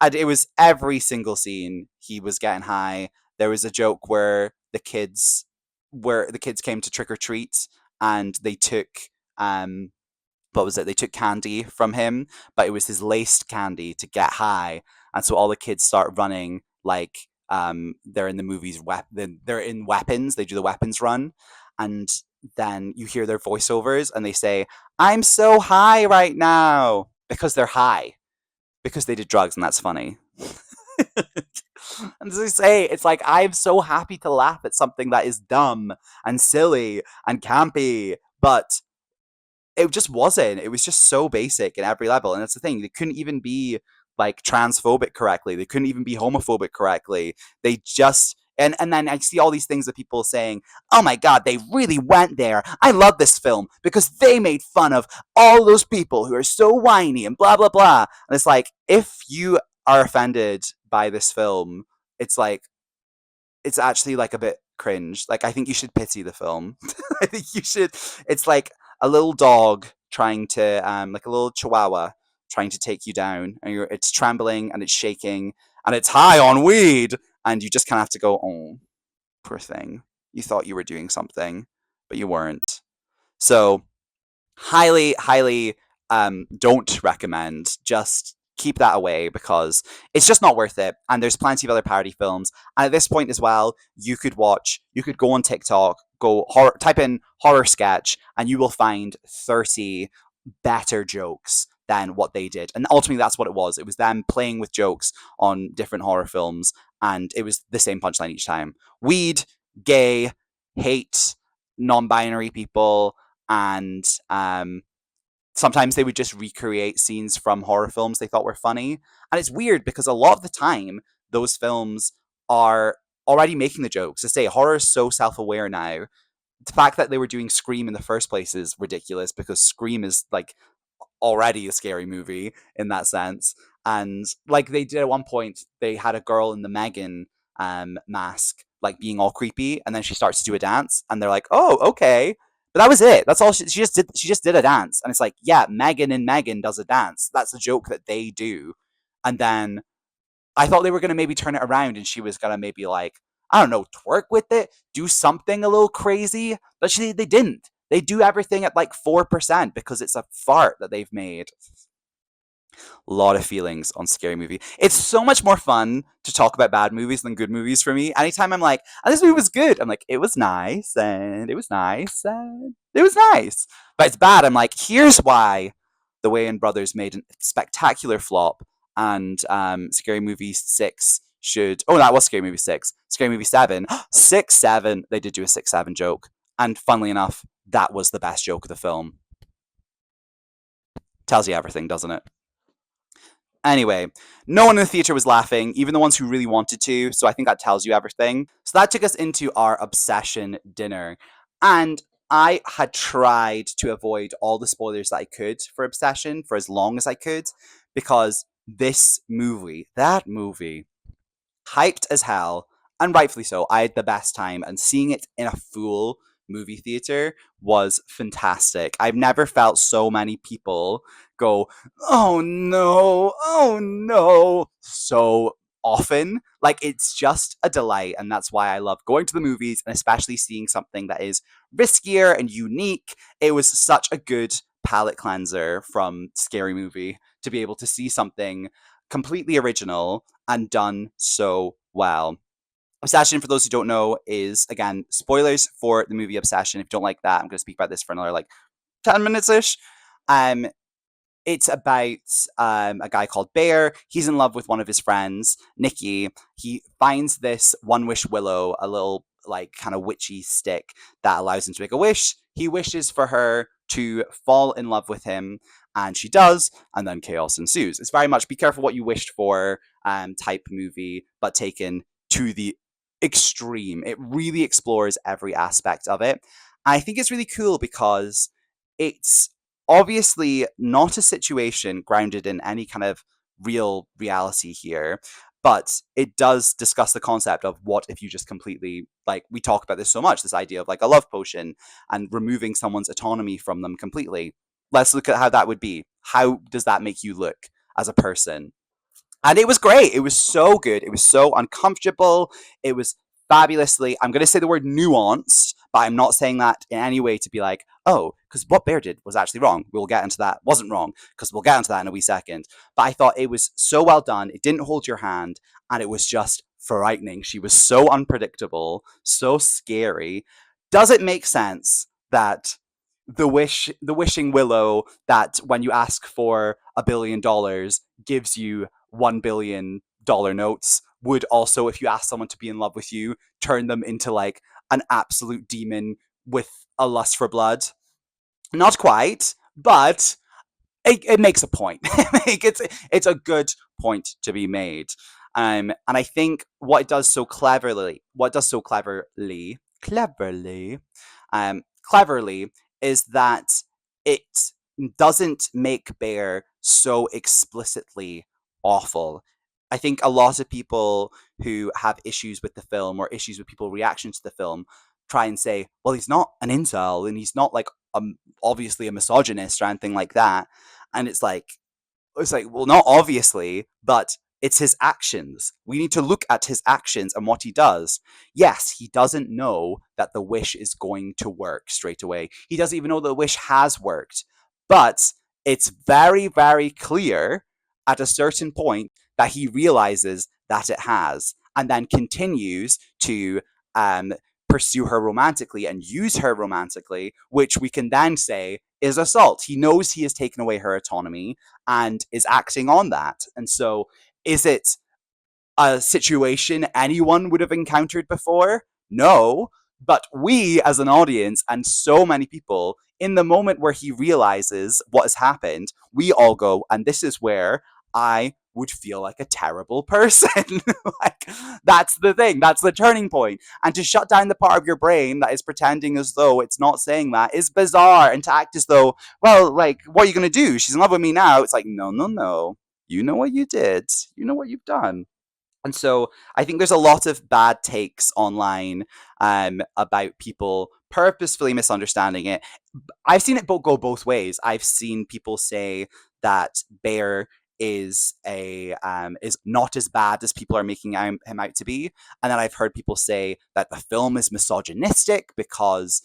And it was every single scene he was getting high. There was a joke where the kids came to trick or treat and they took what was it? They took candy from him, but it was his laced candy to get high, and so all the kids start running like they're in the movies. They're in weapons. They do the weapons run, and then you hear their voiceovers, and they say, "I'm so high right now," because they're high because they did drugs, and that's funny. And as I say, it's like I'm so happy to laugh at something that is dumb and silly and campy, but it just wasn't. It was just so basic in every level, and that's the thing. It couldn't even be like transphobic correctly. They couldn't even be homophobic correctly. They just and then I see all these things that people saying, "Oh my god, they really went there. I love this film because they made fun of all those people who are so whiny and blah blah blah." And it's like, if you are offended by this film, it's like it's actually like a bit cringe. Like, I think you should pity the film. I think you should. It's like a little dog trying to, like a little chihuahua trying to take you down, and it's trembling and it's shaking and it's high on weed, and you just kind of have to go, oh, poor thing. You thought you were doing something, but you weren't. So highly, highly don't recommend. Just keep that away because it's just not worth it. And there's plenty of other parody films. And at this point as well, you could go on TikTok, type in horror sketch, and you will find 30 better jokes than what they did. And ultimately, that's what it was. It was them playing with jokes on different horror films, and it was the same punchline each time: weed, gay, hate, non-binary people, and sometimes they would just recreate scenes from horror films they thought were funny. And it's weird because a lot of the time, those films are already making the jokes. To say horror is so self-aware now. The fact that they were doing Scream in the first place is ridiculous because Scream is like already a scary movie in that sense. And like they did at one point, they had a girl in the Megan mask, like being all creepy, and then she starts to do a dance, and they're like, "Oh, okay." But that was it. That's all she just did. She just did a dance, and it's like, yeah, Megan in Megan does a dance. That's a joke that they do. And then I thought they were gonna maybe turn it around, and she was gonna maybe like, I don't know, twerk with it, do something a little crazy. But they didn't. They do everything at like 4% because it's a fart that they've made. A lot of feelings on Scary Movie. It's so much more fun to talk about bad movies than good movies for me. Anytime I'm like, oh, this movie was good, I'm like, it was nice, and it was nice, and it was nice. But it's bad, I'm like, here's why the Wayans brothers made a spectacular flop, and Scary Movie 6 should. Oh, that was Scary Movie 6. Scary Movie 7. 6, 7. They did do a 6, 7 joke. And funnily enough, that was the best joke of the film. Tells you everything, doesn't it? Anyway, no one in the theater was laughing, even the ones who really wanted to, so I think that tells you everything. So that took us into our obsession dinner. And I had tried to avoid all the spoilers that I could for Obsession for as long as I could, because that movie, hyped as hell, and rightfully so. I had the best time, and seeing it in a full movie theater was fantastic. I've never felt so many people go, oh no, so often. Like, it's just a delight, and that's why I love going to the movies, and especially seeing something that is riskier and unique. It was such a good palate cleanser from Scary Movie to be able to see something completely original and done so well. Obsession, for those who don't know, is, again, spoilers for the movie Obsession. If you don't like that, I'm going to speak about this for another like 10 minutes ish. Um, it's about a guy called Bear. He's in love with one of his friends, Nikki. He finds this one wish willow, a little like kind of witchy stick that allows him to make a wish. He wishes for her to fall in love with him, and she does, and then chaos ensues. It's very much be careful what you wished for type movie, but taken to the extreme. It really explores every aspect of it. I think it's really cool because it's obviously not a situation grounded in any kind of real reality here, but it does discuss the concept of what if you just completely, like, we talk about this so much, this idea of like a love potion and removing someone's autonomy from them completely. Let's look at how that would be. How does that make you look as a person? And it was great. It was so good. It was so uncomfortable. It was fabulously, I'm going to say the word nuanced, but I'm not saying that in any way to be like, oh, because what Bear did was actually wrong. We'll get into that. Wasn't wrong, because we'll get into that in a wee second. But I thought it was so well done. It didn't hold your hand, and it was just frightening. She was so unpredictable, so scary. Does it make sense that the wishing willow that when you ask for $1 billion gives you $1 billion notes would also, if you ask someone to be in love with you, turn them into like an absolute demon with a lust for blood? Not quite, but it makes a point. It's a good point to be made. And I think cleverly, is that it doesn't make Bear so explicitly awful. I think a lot of people who have issues with the film or issues with people's reaction to the film try and say, well, he's not an incel and he's not like obviously a misogynist or anything like that. And it's like, well, not obviously, but it's his actions. We need to look at his actions and what he does. Yes, he doesn't know that the wish is going to work straight away. He doesn't even know the wish has worked. But it's very, very clear at a certain point that he realizes that it has and then continues to um, pursue her romantically and use her romantically, which we can then say is assault. He knows he has taken away her autonomy and is acting on that. And so, is it a situation anyone would have encountered before? No. But we, as an audience, and so many people, in the moment where he realizes what has happened, we all go, and this is where I would feel like a terrible person. Like, that's the thing. That's the turning point. And to shut down the part of your brain that is pretending as though it's not saying that is bizarre. And to act as though, well, like, what are you going to do? She's in love with me now. It's like, no, no, no. You know what you did. You know what you've done. And so I think there's a lot of bad takes online about people purposefully misunderstanding it. I've seen it go both ways. I've seen people say that Bear is not as bad as people are making him out to be, and then I've heard people say that the film is misogynistic because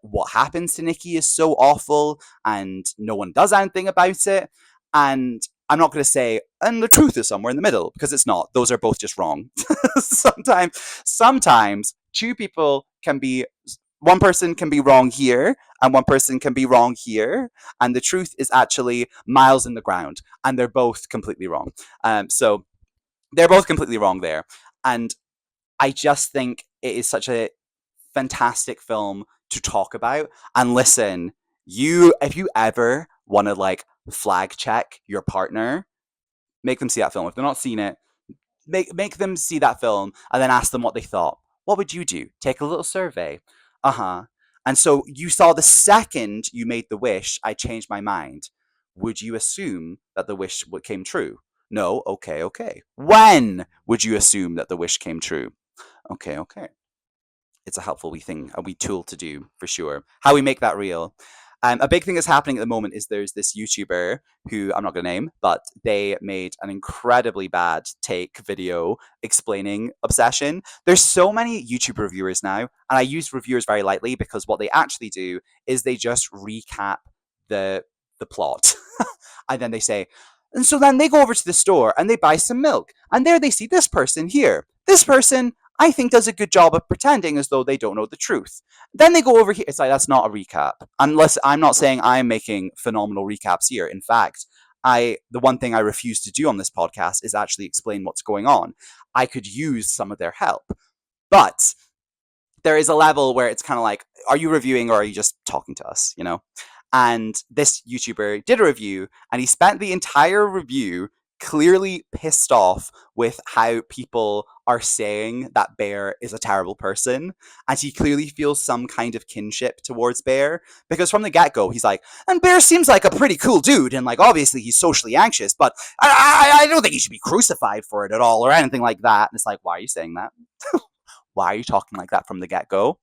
what happens to Nikki is so awful and no one does anything about it. And I'm not going to say, and the truth is somewhere in the middle, because it's not. Those are both just wrong. Sometimes two people can be, one person can be wrong here, and one person can be wrong here, and the truth is actually miles in the ground, and they're both completely wrong. So they're both completely wrong there, and I just think it is such a fantastic film to talk about. And listen, if you ever want to like flag check your partner, make them see that film. If they're not seen it, make them see that film and then ask them what they thought. What would you do? Take a little survey. Uh-huh. And so you saw the second you made the wish, I changed my mind. Would you assume that the wish came true? No. Okay, okay. When would you assume that the wish came true? Okay, okay. It's a helpful wee thing, a wee tool to do for sure. How we make that real. A big thing that's happening at the moment is there's this YouTuber who I'm not going to name, but they made an incredibly bad take video explaining obsession. There's so many YouTube reviewers now, and I use reviewers very lightly because what they actually do is they just recap the plot, and then they say, and so then they go over to the store and they buy some milk, and there they see this person here. This person I think does a good job of pretending as though they don't know the truth. Then they go over here. It's like, that's not a recap. Unless I'm not saying I'm making phenomenal recaps here. In fact, the one thing I refuse to do on this podcast is actually explain what's going on. I could use some of their help. But there is a level where it's kind of like, are you reviewing or are you just talking to us, you know? And this YouTuber did a review and he spent the entire review clearly pissed off with how people are saying that Bear is a terrible person. And he clearly feels some kind of kinship towards Bear because from the get-go, he's like, and Bear seems like a pretty cool dude. And like, obviously he's socially anxious, but I don't think he should be crucified for it at all or anything like that. And it's like, why are you saying that? Why are you talking like that from the get-go?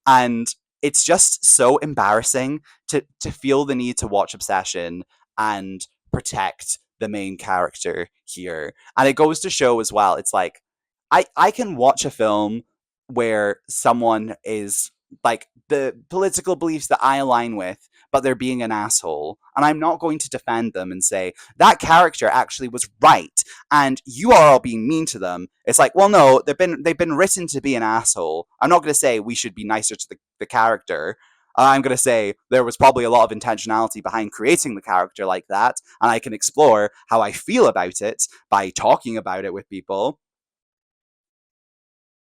And it's just so embarrassing to feel the need to watch Obsession and protect the main character here. And it goes to show as well, it's like I can watch a film where someone is like the political beliefs that I align with, but they're being an asshole. And I'm not going to defend them and say, that character actually was right and you are all being mean to them. It's like, well, no, they've been written to be an asshole. I'm not going to say we should be nicer to the character. I'm going to say there was probably a lot of intentionality behind creating the character like that, and I can explore how I feel about it by talking about it with people.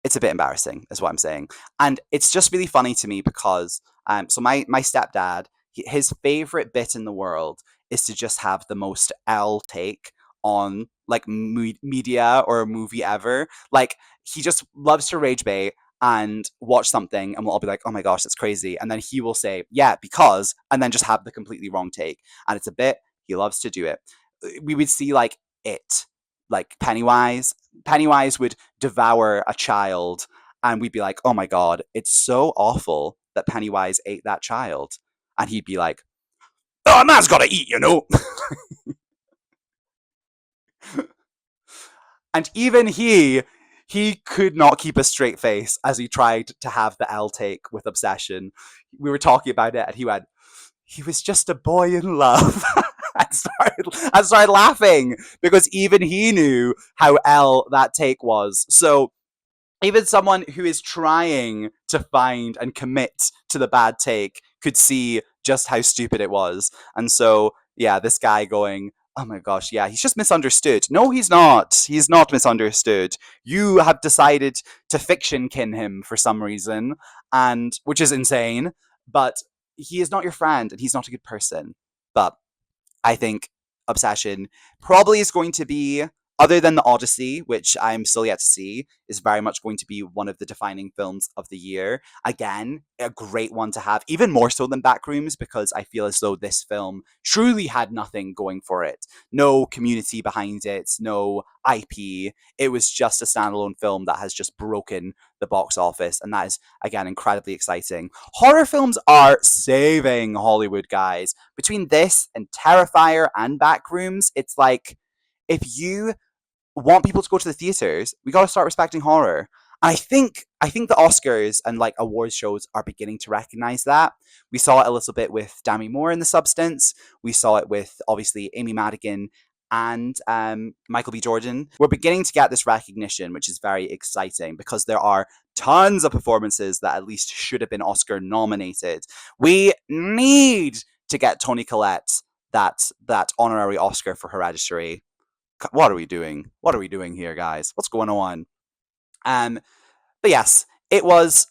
It's a bit embarrassing, is what I'm saying. And it's just really funny to me because, so my stepdad, his favorite bit in the world is to just have the most L take on like media or a movie ever. Like he just loves to rage bait and watch something and we'll all be like, oh my gosh, that's crazy. And then he will say, yeah, because, and then just have the completely wrong take. And it's a bit, he loves to do it. We would see like it, like Pennywise. Pennywise would devour a child and we'd be like, oh my God, it's so awful that Pennywise ate that child. And he'd be like, oh, a man's gotta eat, you know? And even he could not keep a straight face as he tried to have the L take with Obsession. We were talking about it, and he went, "He was just a boy in love." I started laughing because even he knew how L that take was. So even someone who is trying to find and commit to the bad take could see just how stupid it was. And so, yeah, this guy going, oh my gosh, yeah, he's just misunderstood. No, he's not. He's not misunderstood. You have decided to fiction kin him for some reason, and which is insane, but he is not your friend and he's not a good person. But I think Obsession probably is going to be, other than the Odyssey, which I'm still yet to see, is very much going to be one of the defining films of the year. Again, a great one to have, even more so than Backrooms, because I feel as though this film truly had nothing going for it. No community behind it, no IP. It was just a standalone film that has just broken the box office, and that is, again, incredibly exciting. Horror films are saving Hollywood, guys. Between this and Terrifier and Backrooms, it's like, if you want people to go to the theaters, we got to start respecting horror. I think the Oscars and like awards shows are beginning to recognize that. We saw it a little bit with Demi Moore in The Substance. We saw it with obviously Amy Madigan and Michael B. Jordan. We're beginning to get this recognition, which is very exciting because there are tons of performances that at least should have been Oscar nominated. We need to get Toni Collette that honorary Oscar for Hereditary. What are we doing? What are we doing here, guys? What's going on? Um, but yes, it was.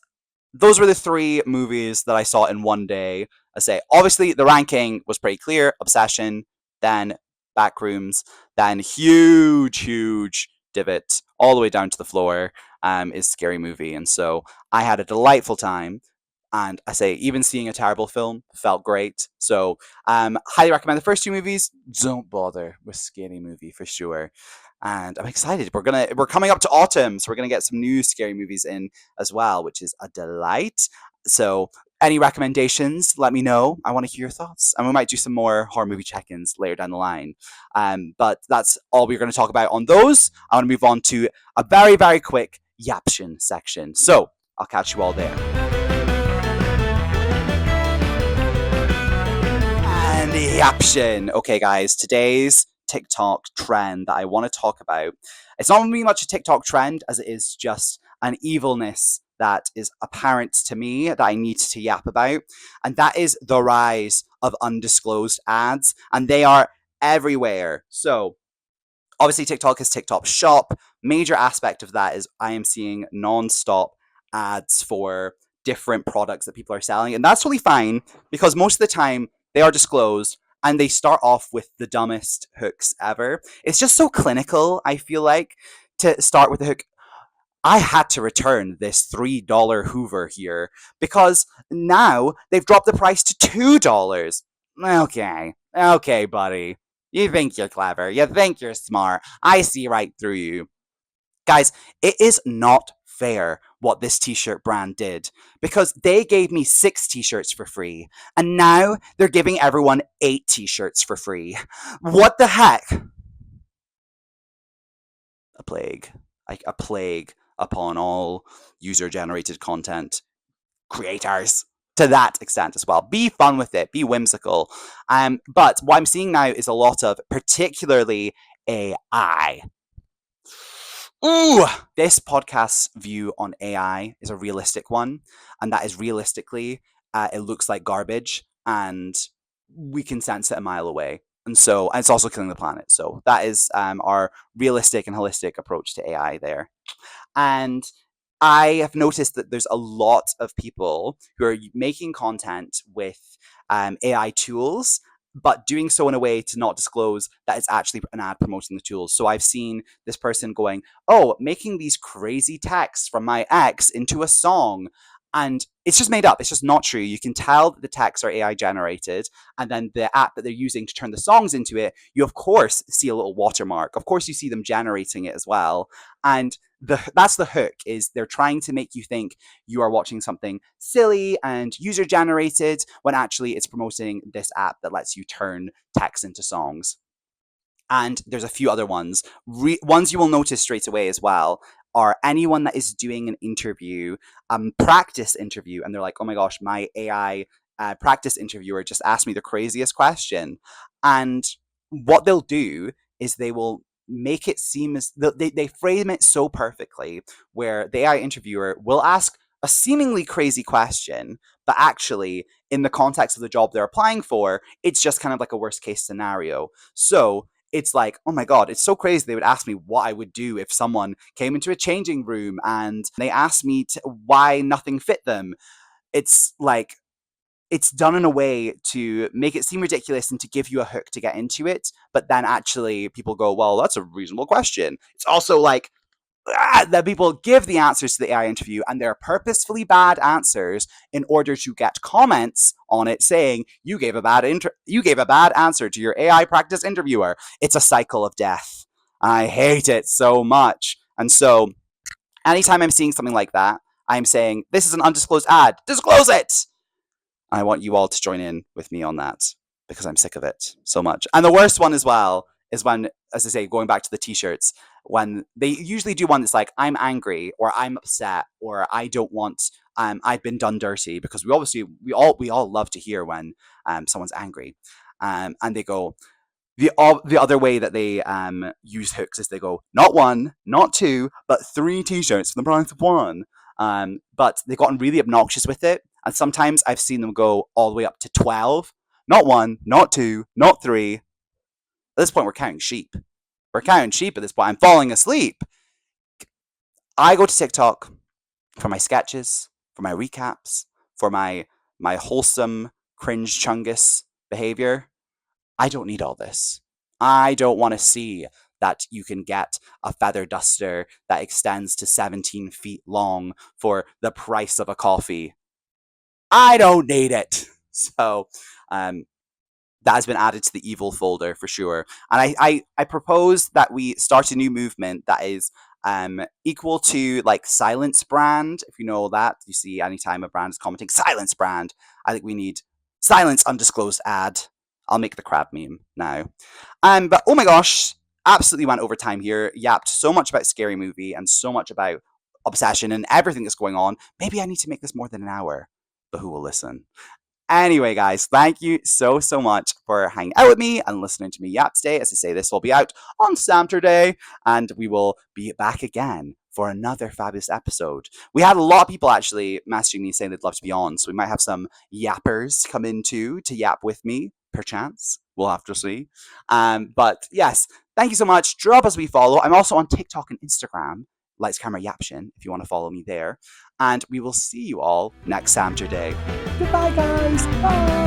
Those were the three movies that I saw in one day. I say, obviously, the ranking was pretty clear: Obsession, then Backrooms, then huge divot all the way down to the floor. Is Scary Movie, and so I had a delightful time. And I say, even seeing a terrible film felt great. So, highly recommend the first two movies. Don't bother with Scary Movie for sure. And I'm excited. We're coming up to autumn, so we're gonna get some new scary movies in as well, which is a delight. So, any recommendations? Let me know. I want to hear your thoughts, and we might do some more horror movie check-ins later down the line. But that's all we're going to talk about on those. I want to move on to a very quick Yaption section. So I'll catch you all there. And the Yaption. Okay, guys, today's TikTok trend that I want to talk about. It's not really much a TikTok trend as it is just an evilness that is apparent to me that I need to yap about. And that is the rise of undisclosed ads. And they are everywhere. So obviously TikTok is TikTok Shop. Major aspect of that is I am seeing non-stop ads for different products that people are selling. And that's really fine because most of the time they are disclosed and they start off with the dumbest hooks ever. It's just so clinical, I feel like, to start with the hook. I had to return this $3 Hoover here because now they've dropped the price to $2. Okay, buddy. You think you're clever. You think you're smart. I see right through you. Guys, it is not fair what this t-shirt brand did because they gave me 6 t-shirts for free and now they're giving everyone 8 t-shirts for free. What the heck? A plague. Like a plague upon all user-generated content creators to that extent as well. Be fun with it. Be whimsical. But what I'm seeing now is a lot of particularly AI. Ooh, this podcast's view on AI is a realistic one, and that is realistically, it looks like garbage, and we can sense it a mile away. And it's also killing the planet. So that is our realistic and holistic approach to AI there. And I have noticed that there's a lot of people who are making content with AI tools but doing so in a way to not disclose that it's actually an ad promoting the tools. So I've seen this person going, oh, making these crazy texts from my ex into a song. And it's just made up. It's just not true. You can tell that the texts are AI generated. And then the app that they're using to turn the songs into it, you of course see a little watermark. Of course, you see them generating it as well. And that's the hook, is they're trying to make you think you are watching something silly and user generated when actually it's promoting this app that lets you turn text into songs. And there's a few other ones. Ones you will notice straight away as well are anyone that is doing an interview, practice interview, and they're like, oh my gosh, my AI practice interviewer just asked me the craziest question. And what they'll do is they will make it seem as they frame it so perfectly where the AI interviewer will ask a seemingly crazy question, but actually, in the context of the job they're applying for, it's just kind of like a worst case scenario. So it's like, oh my God, it's so crazy. They would ask me what I would do if someone came into a changing room and they asked me why nothing fit them. It's like, it's done in a way to make it seem ridiculous and to give you a hook to get into it. But then actually people go, well, that's a reasonable question. It's also like, that people give the answers to the AI interview and they're purposefully bad answers in order to get comments on it saying you gave a bad answer to your AI practice interviewer. It's a cycle of death. I hate it so much. And so anytime I'm seeing something like that, I'm saying this is an undisclosed ad. Disclose it. I want you all to join in with me on that because I'm sick of it so much. And the worst one as well is when, as I say, going back to the t-shirts, when they usually do one that's like, I'm angry or I'm upset or I don't want, I've been done dirty, because we all love to hear when someone's angry. And they go, the other way that they use hooks is they go, not one, not two, but 3 t-shirts for the price of one. But they've gotten really obnoxious with it. And sometimes I've seen them go all the way up to 12. Not one, not two, not 3. At this point, we're counting sheep. We're counting sheep at this point. I'm falling asleep. I go to TikTok for my sketches, for my recaps, for my wholesome cringe chungus behavior. I don't need all this. I don't want to see that you can get a feather duster that extends to 17 feet long for the price of a coffee. I don't need it. So that has been added to the evil folder for sure. And I propose that we start a new movement that is equal to like Silence Brand. If you know that, you see anytime a brand is commenting, Silence Brand. I think we need Silence Undisclosed Ad. I'll make the crab meme now. But oh my gosh, absolutely went over time here. Yapped so much about Scary Movie and so much about Obsession and everything that's going on. Maybe I need to make this more than an hour, but who will listen? Anyway, guys, thank you so much for hanging out with me and listening to me yap today. As I say, this will be out on Saturday, and we will be back again for another fabulous episode. We had a lot of people actually messaging me saying they'd love to be on, so we might have some yappers come in too to yap with me, perchance. We'll have to see. But yes, thank you so much. Drop us a wee follow. I'm also on TikTok and Instagram, Lights Camera Yaption, if you want to follow me there. And we will see you all next Saturday. Goodbye, guys. Bye.